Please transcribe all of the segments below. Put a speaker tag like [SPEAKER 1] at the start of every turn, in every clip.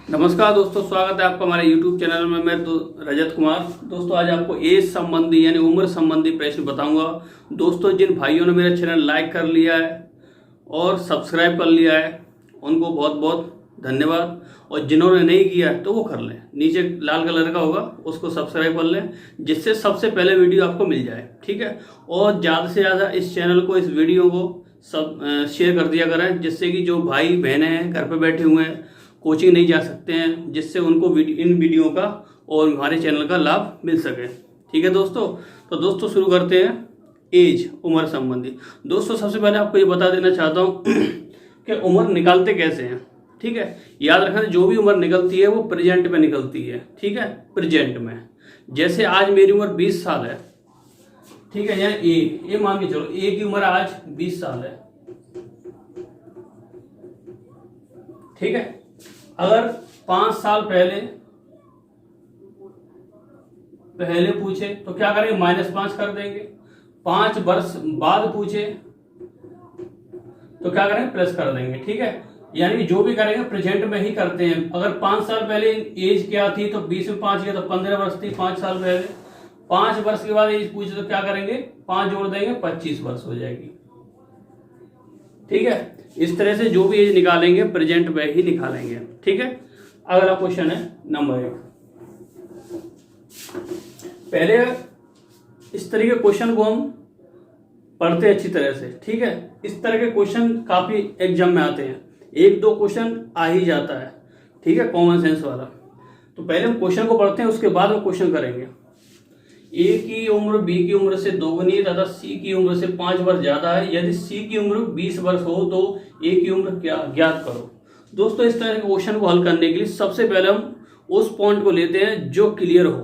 [SPEAKER 1] नमस्कार दोस्तों, स्वागत है आपका हमारे YouTube चैनल में। मैं रजत कुमार। दोस्तों आज आपको एज संबंधी यानी उम्र संबंधी प्रश्न बताऊंगा। दोस्तों जिन भाइयों ने मेरा चैनल लाइक कर लिया है और सब्सक्राइब कर लिया है उनको बहुत बहुत धन्यवाद, और जिन्होंने नहीं किया है तो वो कर लें। नीचे लाल कलर का होगा, उसको सब्सक्राइब कर लें, जिससे सबसे पहले वीडियो आपको मिल जाए। ठीक है, और ज़्यादा से ज़्यादा इस चैनल को, इस वीडियो को सब शेयर कर दिया करें, जिससे कि जो भाई बहनें हैं घर पे बैठे हुए हैं, कोचिंग नहीं जा सकते हैं, जिससे उनको इन वीडियो का और हमारे चैनल का लाभ मिल सके। ठीक है दोस्तों, तो दोस्तों शुरू करते हैं एज, उम्र संबंधी। दोस्तों सबसे पहले आपको ये बता देना चाहता हूँ कि उम्र निकालते कैसे हैं। ठीक है, याद रखना जो भी उम्र निकलती है वो प्रेजेंट में निकलती है। ठीक है, प्रेजेंट में। जैसे आज मेरी उम्र 20 साल है। ठीक है, यानी ए मान के चलो, ए की उम्र आज 20 साल है। ठीक है, अगर 5 साल पहले पूछे तो क्या करेंगे, -5 कर देंगे। 5 वर्ष बाद पूछे तो क्या करेंगे, प्लस कर देंगे। ठीक है, यानी जो भी करेंगे प्रेजेंट में ही करते हैं। अगर 5 साल पहले एज क्या थी तो 20 में 5 किया तो 15 वर्ष थी 5 साल पहले। 5 वर्ष के बाद एज पूछे तो क्या करेंगे, 5 जोड़ देंगे, 25 वर्ष हो जाएगी। ठीक है, इस तरह से जो भी एज निकालेंगे प्रेजेंट में ही निकालेंगे। ठीक है, अगला क्वेश्चन है नंबर 1। पहले इस तरह के क्वेश्चन को हम पढ़ते हैं अच्छी तरह से। ठीक है, इस तरह के क्वेश्चन काफी एग्जाम में आते हैं, 1-2 क्वेश्चन आ ही जाता है। ठीक है, कॉमन सेंस वाला। तो पहले हम क्वेश्चन को पढ़ते हैं, उसके बाद हम क्वेश्चन करेंगे। ए की उम्र बी की उम्र से दोगुनी है तथा सी की उम्र से 5 वर्ष ज्यादा है। यदि सी की उम्र 20 वर्ष हो तो ए की उम्र क्या ज्ञात करो। दोस्तों इस तरह के क्वेश्चन को हल करने के लिए सबसे पहले हम उस पॉइंट को लेते हैं जो क्लियर हो।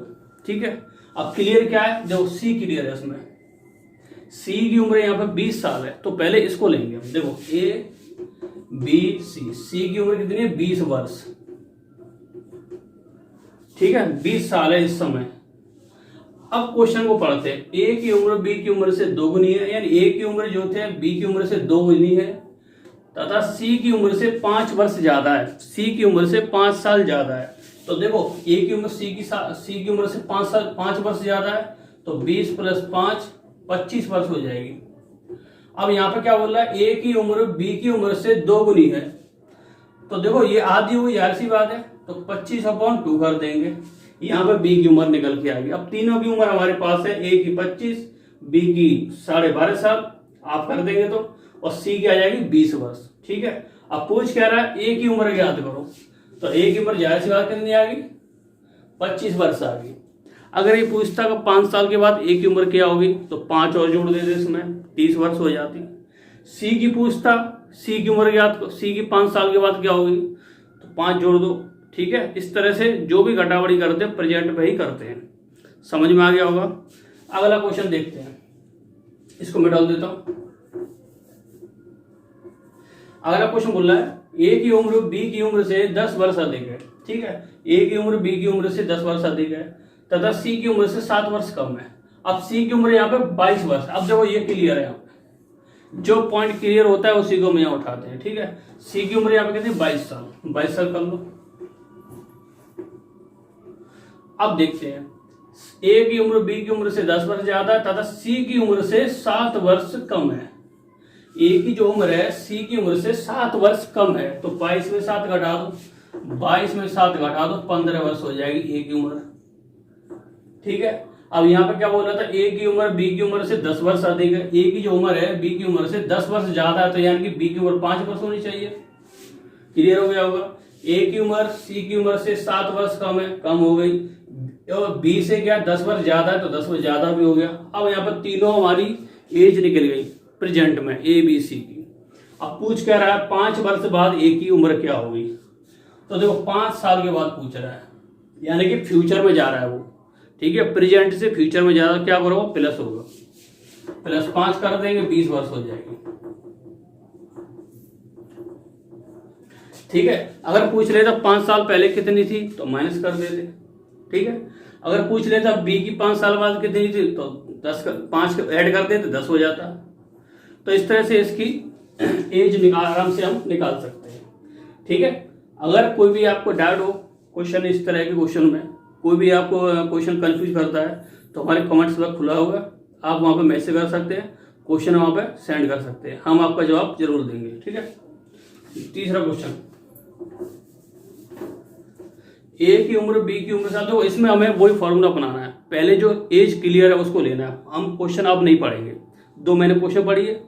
[SPEAKER 1] ठीक है, अब क्लियर क्या है, जो सी क्लियर है, उसमें सी की उम्र यहाँ पे 20 साल है, तो पहले इसको लेंगे हम। देखो ए बी सी की उम्र कितनी है, 20 वर्ष। ठीक है, 20 साल है इस समय। अब क्वेश्चन को पढ़ते हैं। ए की उम्र बी की उम्र से दोगुनी है, यानी ए की उम्र जो थे बी की उम्र से दोगुनी है, तथा सी की उम्र से 5 वर्ष ज्यादा है। सी की उम्र से 5 साल ज्यादा है। तो देखो ए की उम्र सी की उम्र से 5 वर्ष ज्यादा है, तो 20 + 5 25 वर्ष हो जाएगी। अब यहाँ पे क्या बोल रहा है, ए की उम्र बी की उम्र से दोगुनी है, तो देखो ये आधी हुई, यार सी बात है, तो 25/2 कर देंगे। यहाँ पे बी की उम्र निकल के आ गई। अब तीनों की उम्र हमारे पास है, ए की 25, बी की 12.5 साल, आप कर देंगे तो, और सी की आ जाएगी 20 वर्ष। ठीक है, अब पूछ कह रहा है ए की उम्र ज्ञात करो, तो ए की उम्र जाहिर सी बात कितनी आ गई, 25 वर्ष आ गई। अगर ये पूछता कि 5 साल के बाद ए की उम्र क्या होगी, तो 5 और जोड़ देते इसमें, 30 वर्ष हो जाती। सी की पूछता, सी की उम्र ज्ञात, सी की 5 साल के बाद क्या होगी, तो 5 जोड़ दो। ठीक है, इस तरह से जो भी घटावड़ी करते हैं प्रेजेंट पे ही करते हैं। समझ में आ गया होगा। अगला क्वेश्चन देखते हैं, इसको मैं डाल देता हूं। अगला क्वेश्चन बोल रहा है ए की उम्र बी की उम्र से 10 वर्ष अधिक है। ठीक है, ए की उम्र बी की उम्र से 10 वर्ष अधिक है तथा सी की उम्र से 7 वर्ष कम है। अब सी की उम्र यहाँ पे 22 वर्ष। अब देखो ये क्लियर है, यहाँ पे जो पॉइंट क्लियर होता है उसी को हम यहाँ उठाते हैं। ठीक है, सी की उम्र यहाँ पे कितनी, 22 साल, 22 साल कर लो। अब देखते हैं, ए की उम्र बी की उम्र से 10 वर्ष ज्यादा है तथा सी की उम्र से 7 वर्ष कम है। ए की जो उम्र है सी की उम्र से 7 वर्ष कम है, तो 22 में 7 घटा दो, 22 में 7 घटा दो, 15 वर्ष हो जाएगी ए की उम्र। ठीक है, अब यहाँ पे क्या बोल रहा था, ए की उम्र बी की उम्र से 10 वर्ष अधिक है। ए की जो उम्र है बी की उम्र से 10 वर्ष ज्यादा है, तो यानी कि बी की उम्र 5 वर्ष होनी चाहिए। क्लियर हो गया होगा। ए की उम्र सी की उम्र से 7 वर्ष कम है, कम हो गई, और बी से क्या 10 वर्ष ज्यादा है, तो 10 वर्ष ज्यादा भी हो गया। अब यहाँ पर तीनों हमारी एज निकल गई प्रेजेंट में, ए बी सी की। अब पूछ कह रहा है 5 वर्ष बाद ए की उम्र क्या होगी, तो देखो 5 साल के बाद पूछ रहा है, यानी कि फ्यूचर में जा रहा है वो। ठीक है, प्रेजेंट से फ्यूचर में जा रहा है, क्या करोगे, प्लस होगा, +5 कर देंगे, 20 वर्ष हो जाएगी। ठीक है, अगर पूछ लेता 5 साल पहले कितनी थी तो माइनस कर देते। ठीक है, अगर पूछ लेता बी की 5 साल बाद कितनी थी तो 5 ऐड कर देते, 10 हो जाता। तो इस तरह से इसकी एज आराम से हम निकाल सकते हैं। ठीक है, अगर कोई भी आपको डाउट हो क्वेश्चन, इस तरह के क्वेश्चन में कोई भी आपको क्वेश्चन कंफ्यूज करता है तो हमारे कमेंट्स बॉक्स खुला होगा, आप वहाँ पे मैसेज कर सकते हैं, क्वेश्चन वहाँ पे सेंड कर सकते हैं, हम आपका जवाब जरूर देंगे। ठीक है। तीसरा क्वेश्चन, ए की उम्र बी की उम्र से, तो इसमें हमें वही फॉर्मूला अपनाना है, पहले जो एज क्लियर है उसको लेना है। हम क्वेश्चन अब नहीं पढ़ेंगे, 2 महीने क्वेश्चन पढ़िए,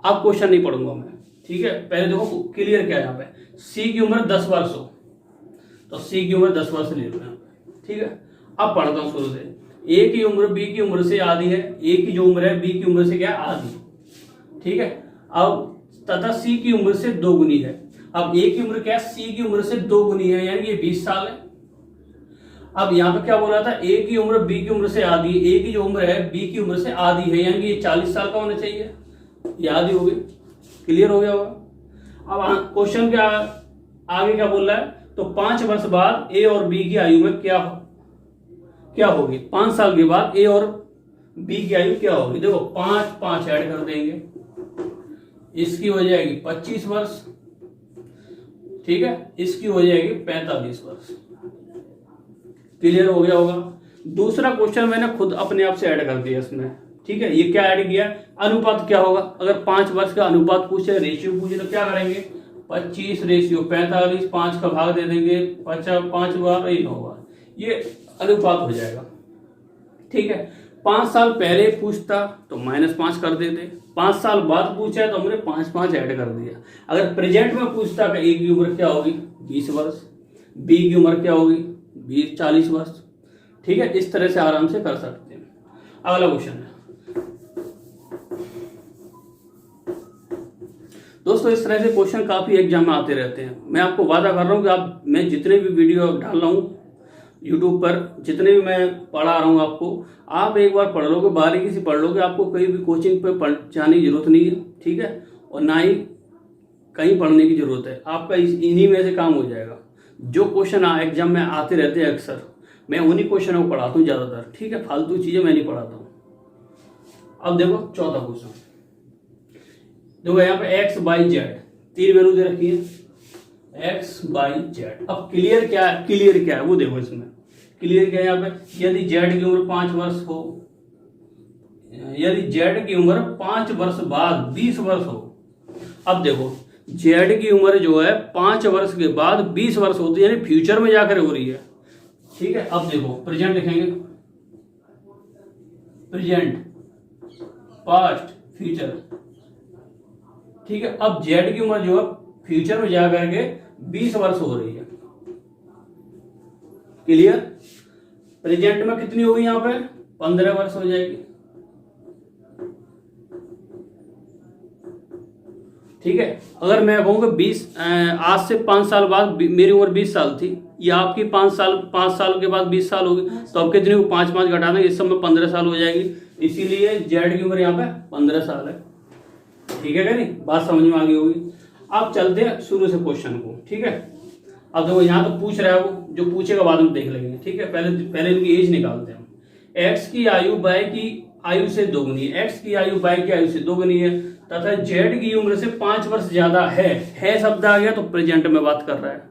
[SPEAKER 1] अब क्वेश्चन नहीं पढ़ूंगा मैं। ठीक है। पहले देखो क्लियर क्या है यहाँ पे, सी की उम्र 10 वर्ष हो तो सी की उम्र 10 वर्ष ले लो यहाँ पे। ठीक है। अब पढ़ता हूँ शुरू से। ए की उम्र बी की उम्र से आधी है, ए की जो उम्र है बी की उम्र से क्या है, आधी। ठीक है। अब तथा सी की उम्र से 2 गुनी है। अब ए की उम्र क्या है, सी की उम्र से 2 गुनी है, यानी ये 20 साल है। अब यहाँ पे क्या बोल रहा था, ए की उम्र बी की उम्र से आधी, ए की जो उम्र है बी की उम्र से आधी है, यानी कि ये 40 साल का होना चाहिए, ये आधी हो गई। क्लियर हो गया होगा। अब क्वेश्चन क्या आगे क्या बोल रहा है, तो 5 वर्ष बाद ए और बी की आयु में क्या होगी, 5 साल के बाद ए और बी की आयु क्या होगी। देखो 5 ऐड कर देंगे, इसकी हो जाएगी 25 वर्ष। ठीक है। इसकी हो जाएगी 45 वर्ष। क्लियर हो गया होगा। दूसरा क्वेश्चन मैंने खुद अपने आप से ऐड कर दिया इसमें। ठीक है। ये क्या ऐड किया, अनुपात क्या होगा, अगर 5 वर्ष का अनुपात पूछे, रेशियो पूछे, तो क्या करेंगे, 25 रेशियो 45, 5 का भाग दे देंगे, 5 बार 9 बार, ये अनुपात हो जाएगा। ठीक है। 5 साल पहले पूछता तो -5 कर देते, 5 साल बाद पूछा तो हमने 5 ऐड कर दिया। अगर प्रेजेंट में पूछता कि ए की उम्र क्या होगी, 20 वर्ष, बी की उम्र क्या होगी, 40 वर्ष। ठीक है। इस तरह से आराम से कर सकते हैं। अगला क्वेश्चन है दोस्तों, इस तरह से क्वेश्चन काफी एग्जाम में आते रहते हैं। मैं आपको वादा कर रहा हूं कि मैं जितने भी वीडियो डाल रहा हूं यूट्यूब पर, जितने भी मैं पढ़ा रहा हूं आपको, आप एक बार पढ़ लोगे, बारीकी से पढ़ लोगे, आपको कहीं भी कोचिंग पे जाने की जरूरत नहीं है। ठीक है। और ना ही कहीं पढ़ने की जरूरत है, आपका इन्हीं में से काम हो जाएगा। जो क्वेश्चन एग्जाम में आते रहते हैं अक्सर, मैं उन्हीं क्वेश्चनों को पढ़ाता हूँ ज्यादातर। ठीक है। फालतू चीजें मैं नहीं पढ़ाता हूँ। अब देखो चौथा क्वेश्चन, देखो यहाँ पे x बाई जेड 3 वैल्यू दे रखी है, x बाई जेड। अब क्लियर क्या है वो देखो, इसमें क्लियर क्या है यहाँ पे, यदि जेड की उम्र 5 वर्ष हो, यदि जेड की उम्र 5 वर्ष बाद 20 वर्ष हो। अब देखो जेड की उम्र जो है 5 वर्ष के बाद 20 वर्ष होती है, यानी फ्यूचर में जाकर हो रही है। ठीक है। अब देखो प्रेजेंट लिखेंगे, प्रेजेंट, पास्ट, फ्यूचर। ठीक है। अब जेड की उम्र जो है फ्यूचर में जाकर के 20 वर्ष हो रही है। क्लियर। प्रेजेंट में कितनी होगी, यहां पे 15 वर्ष हो जाएगी। ठीक है। अगर मैं कहूँगा 20 आज से 5 साल बाद मेरी उम्र 20 साल थी, या आपकी 5 साल के बाद 20 साल होगी, तो अब कितनी 5 घटा देंगे, इस समय 15 साल हो जाएगी। इसीलिए जेड की उम्र यहाँ पे 15 साल है। ठीक है क्या नहीं, बात समझ में आ गई होगी। अब चलते हैं शुरू से क्वेश्चन को। ठीक है। अब देखो यहाँ तो पूछ रहा है, वो जो पूछेगा बाद में देख लेंगे। ठीक है। पहले इनकी एज निकालते हैं। एक्स की आयु बाय की आयु से 2 गुनी है, एक्स की आयु बाय की आयु से 2 गुनी है, तथा जेड की उम्र से 5 वर्ष ज्यादा है शब्द आ गया तो प्रेजेंट में बात कर रहा है,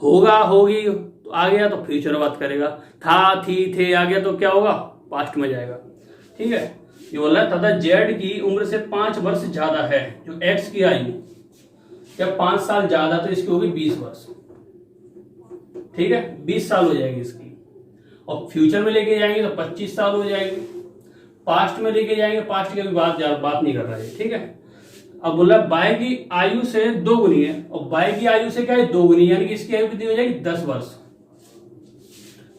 [SPEAKER 1] होगा, होगी तो आ गया तो फ्यूचर में बात करेगा, था, थी, थे आ गया तो क्या होगा, पास्ट में जाएगा। ठीक है। ये बोल रहा है तथा जेड की उम्र से 5 वर्ष ज्यादा है, जो एक्स की आयु जब 5 साल ज्यादा तो इसकी होगी 20 वर्ष। ठीक है। 20 साल हो जाएगी इसकी, और फ्यूचर में लेके जाएंगे तो 25 साल हो जाएगी, पास्ट में लेके जाएंगे, पास्ट की भी बात नहीं कर रहा है। ठीक है। अब बोला बाय की आयु से 2 गुनी है, और बाय की आयु से क्या है 2 गुनी, यानी कि इसकी आयु कितनी हो जाएगी 10 वर्ष।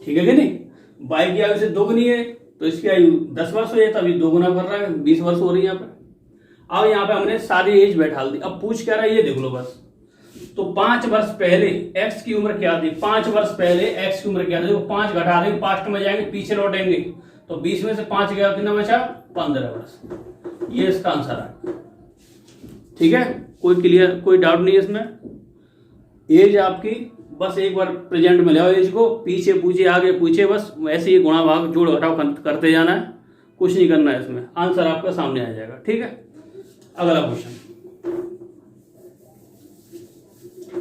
[SPEAKER 1] ठीक है कि नहीं, बाय की आयु से 2 गुनी है तो इसकी आयु 10 वर्ष हो जाए, तभी 2 गुना कर रहा है, 20 वर्ष हो रही है यहाँ पे। अब यहाँ पे हमने सारी एज बैठा दी। अब पूछ क्या रहा है ये देख लो बस। तो 5 वर्ष पहले एक्स की उम्र क्या थी, 5 वर्ष पहले एक्स की उम्र क्या थी, 5 घटा देंगे, पास्ट में जाएंगे, पीछे लौटेंगे तो 20 में से 5 गया, कितना बचा 15 वर्ष। ये इसका आंसर है। ठीक है। कोई डाउट नहीं है इसमें। एज आपकी बस एक बार प्रेजेंट में ले आओ एज को, पीछे पूछे आगे पूछे, बस वैसे ही गुणा भाग जोड़ घटाव करते जाना है, कुछ नहीं करना है इसमें, आंसर आपका सामने आ जाएगा। ठीक है। अगला क्वेश्चन,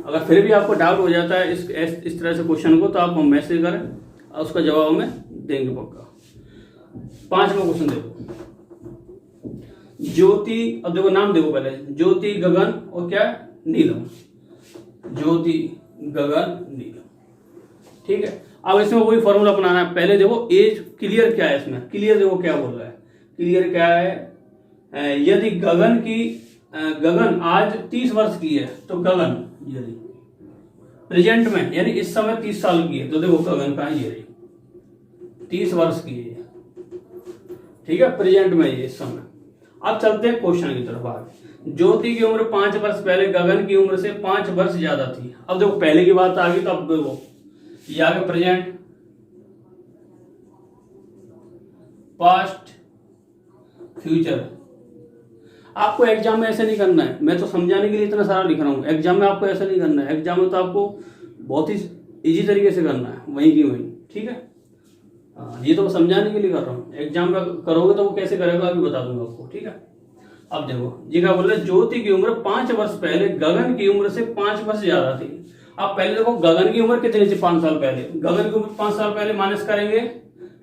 [SPEAKER 1] अगर फिर भी आपको डाउट हो जाता है इस तरह से क्वेश्चन को, तो आप मैसेज करें और उसका जवाब हमें देंगे पक्का। 5वां क्वेश्चन देखो, ज्योति, अब देखो नाम देखो पहले, ज्योति, गगन और क्या नीलम, ज्योति, गगन, नीलम। ठीक है, अब इसमें वही फॉर्मूला अपनाना है। पहले देखो एज क्लियर क्या है, इसमें क्लियर देखो क्या बोल रहा है, क्लियर क्या है, यदि गगन आज 30 वर्ष की है, तो गगन यदि प्रेजेंट में यानी इस समय 30 साल की है, तो देखो गगन का ये रही 30 वर्ष की है, ठीक है, प्रेजेंट में ये इस समय। अब चलते हैं क्वेश्चन की तरफ आगे। ज्योति की उम्र 5 वर्ष पहले गगन की उम्र से 5 वर्ष ज्यादा थी। अब देखो पहले की बात आ गई, तो अब देखो ये आ गया प्रेजेंट, पास्ट, फ्यूचर। आपको एग्जाम में ऐसे नहीं करना है, मैं तो समझाने के लिए इतना सारा लिख रहा हूँ, एग्जाम में आपको ऐसा नहीं करना है। एग्जाम में तो आपको बहुत ही इजी तरीके से करना है, वहीं की वहीं, ठीक है। ये तो समझाने के लिए कर रहा हूँ, एग्जाम में करोगे तो वो कैसे करेगा अभी बता दूंगा आपको, ठीक है। अब देखो जी क्या बोल रहे हैं, ज्योति की उम्र 5 वर्ष पहले गगन की उम्र से 5 वर्ष ज्यादा थी। अब पहले देखो गगन की उम्र कितनी थी 5 साल पहले, गगन की उम्र 5 साल पहले माइनस करेंगे,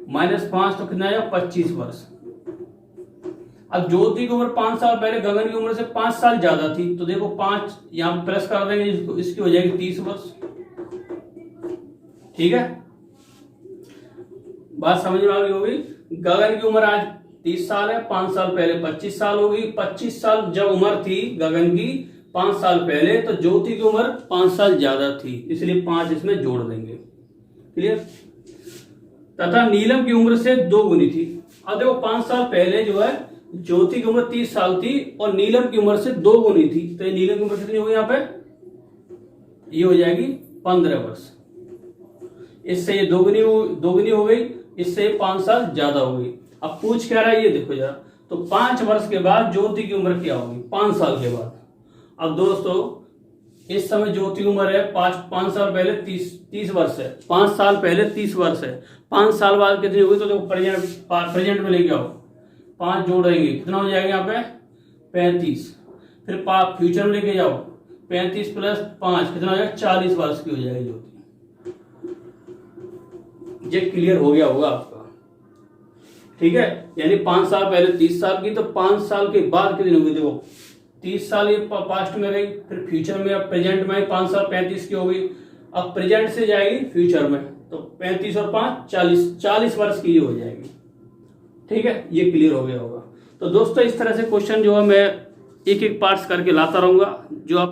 [SPEAKER 1] -5 तो कितना आएगा 25 वर्ष। अब ज्योति की उम्र 5 साल पहले गगन की उम्र से 5 साल ज्यादा थी, तो देखो 5 यहां प्लस कर देंगे, इसकी हो जाएगी 30 वर्ष, ठीक है। बात समझ में आ गई होगी। गगन की उम्र आज 30 साल है, 5 साल पहले 25 साल होगी। 25 साल जब उम्र थी गगन की 5 साल पहले, तो ज्योति की उम्र 5 साल ज्यादा थी, इसलिए 5 इसमें जोड़ देंगे, क्लियर। तथा नीलम की उम्र से 2 गुनी थी। अब देखो 5 साल पहले जो है ज्योति की उम्र 30 साल थी और नीलम की उम्र से 2 गुनी थी, तो ये नीलम की उम्र कितनी होगी यहाँ पे, ये हो जाएगी 15 वर्ष। इससे ये 2 गुनी हो गई, इससे 5 साल ज्यादा हो गई। अब पूछ क्या रहा है ये देखो जरा, तो 5 वर्ष के बाद ज्योति की उम्र क्या होगी, 5 साल के बाद। अब दोस्तों इस समय ज्योति की उम्र है 5 साल पहले 30 वर्ष है, 5 साल पहले 30 वर्ष है, 5 साल बाद कितनी होगी, तो देखो प्रेजेंट में लेके आओ, 5 जोड़ेंगे कितना हो जाएगा यहाँ पे 35, फिर फ्यूचर में लेके जाओ 35 + 5 कितना हो जाएगा 40 वर्ष की हो जाएगी ज्योति। ये क्लियर हो गया होगा आपका, ठीक है। यानी 5 साल पहले 30 साल की, तो 5 साल के बाद कितनी होगी, देखो 30 साल ये पास्ट में गई, फिर फ्यूचर में, अब प्रेजेंट में 5 साल 35 की हो गई, अब प्रेजेंट से जाएगी फ्यूचर में, तो 35 और 5 40 वर्ष की हो जाएगी, ठीक है। ये क्लियर हो गया होगा। तो दोस्तों इस तरह से क्वेश्चन जो है मैं एक पार्ट्स करके लाता रहूंगा, जो आप